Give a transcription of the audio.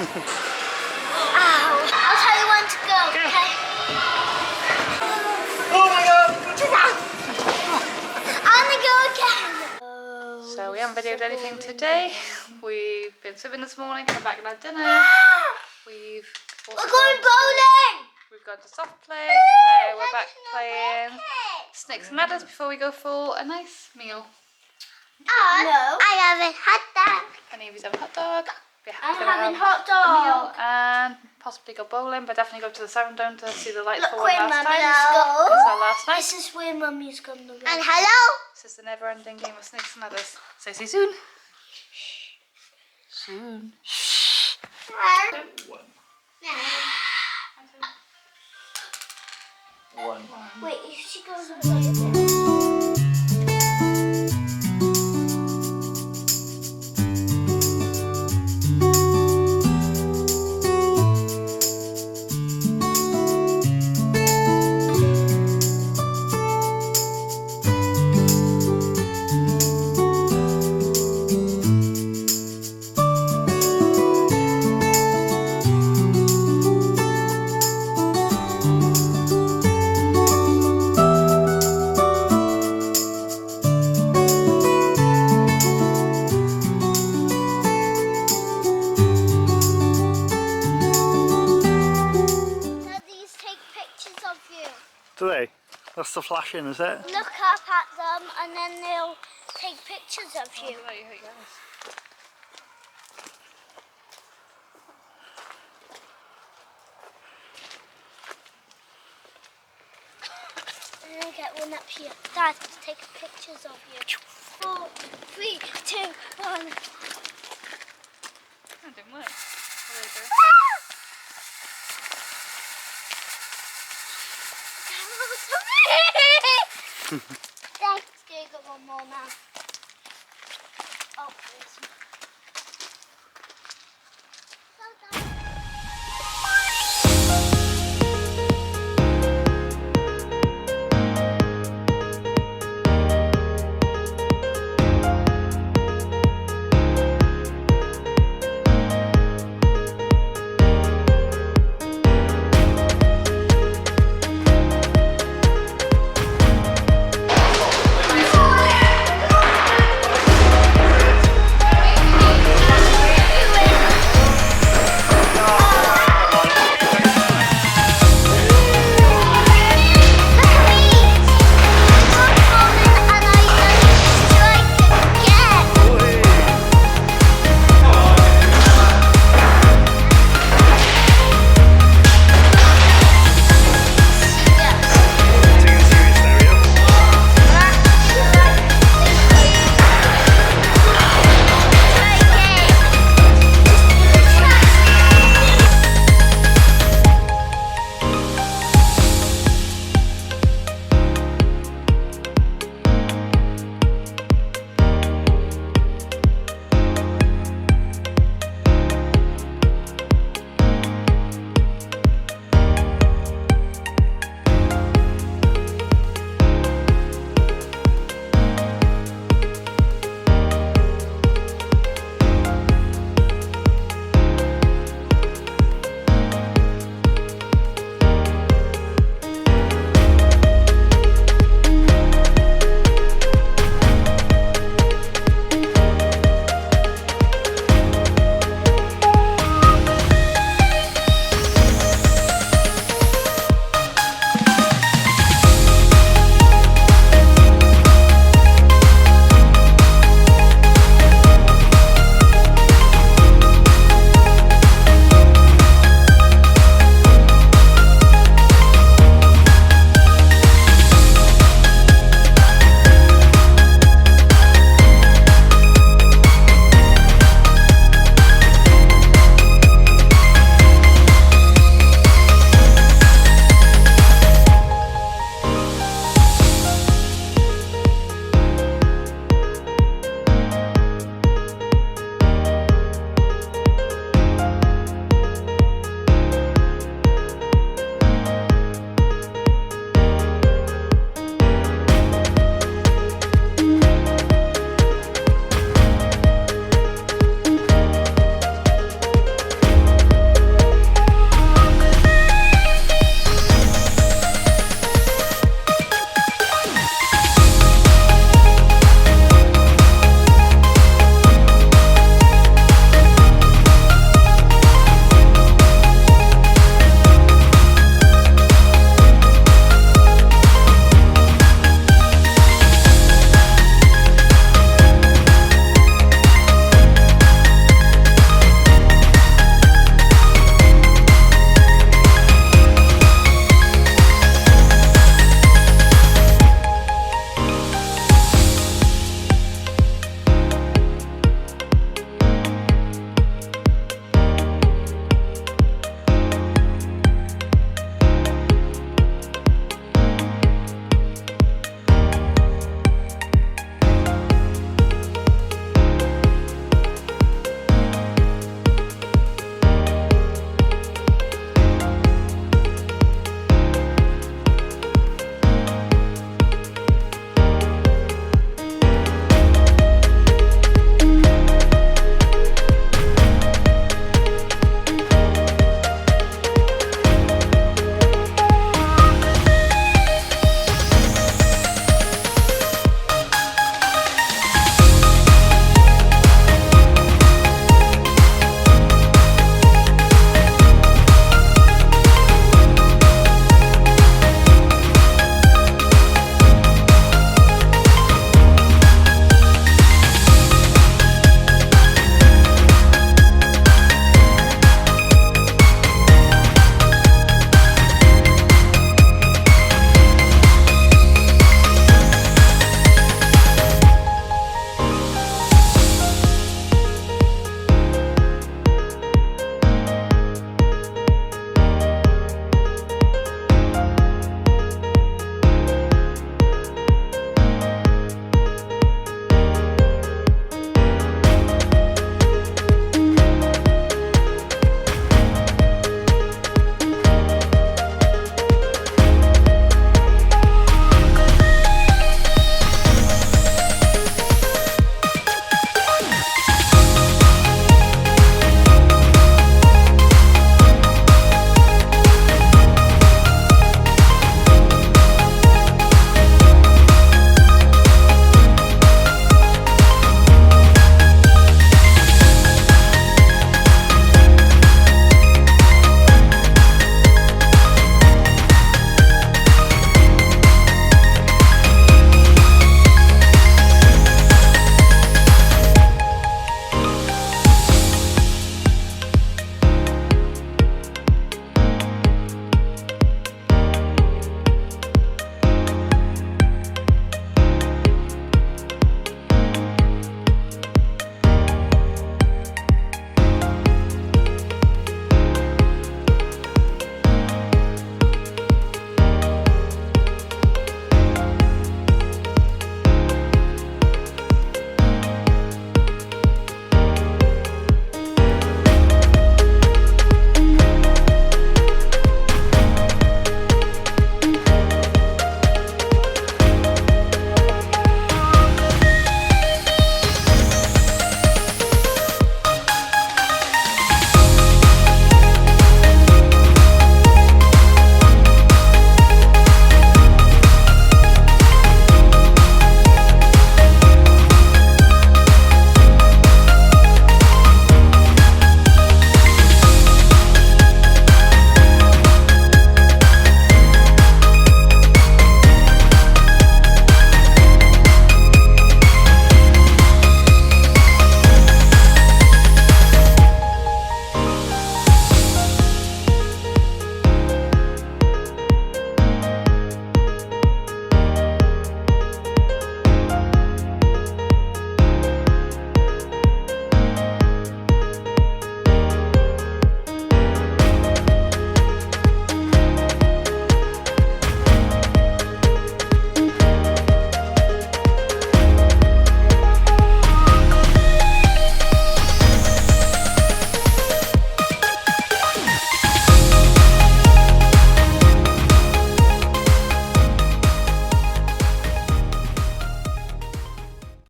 Ow. I'll tell you when to go, okay? Oh my god! I'm gonna go again. So we haven't videoed anything today. We've been swimming this morning, come back and had dinner. We've also We're going bowling. We've gone to soft play, and now we're back playing snakes and ladders before we go for a nice meal. No. I have a hot dog. And Evie's having a hot dog. I'm having hot A meal dog. and possibly go bowling, but definitely go to the Serendome to see the lights Look for one where last Mummy's time. gone. It's our last night. This is where Mummy's gone. And hello. This is the never-ending game of snakes and ladders. So see you soon. Soon. One. Wait, if she goes and plays it. Do they? That's the flashing, is it? Look up at them and then they'll take pictures of you. And then get one up here. Dad, take pictures of you. 4, 3, 2, 1. That didn't work. Let's go get one more now. Oh, please.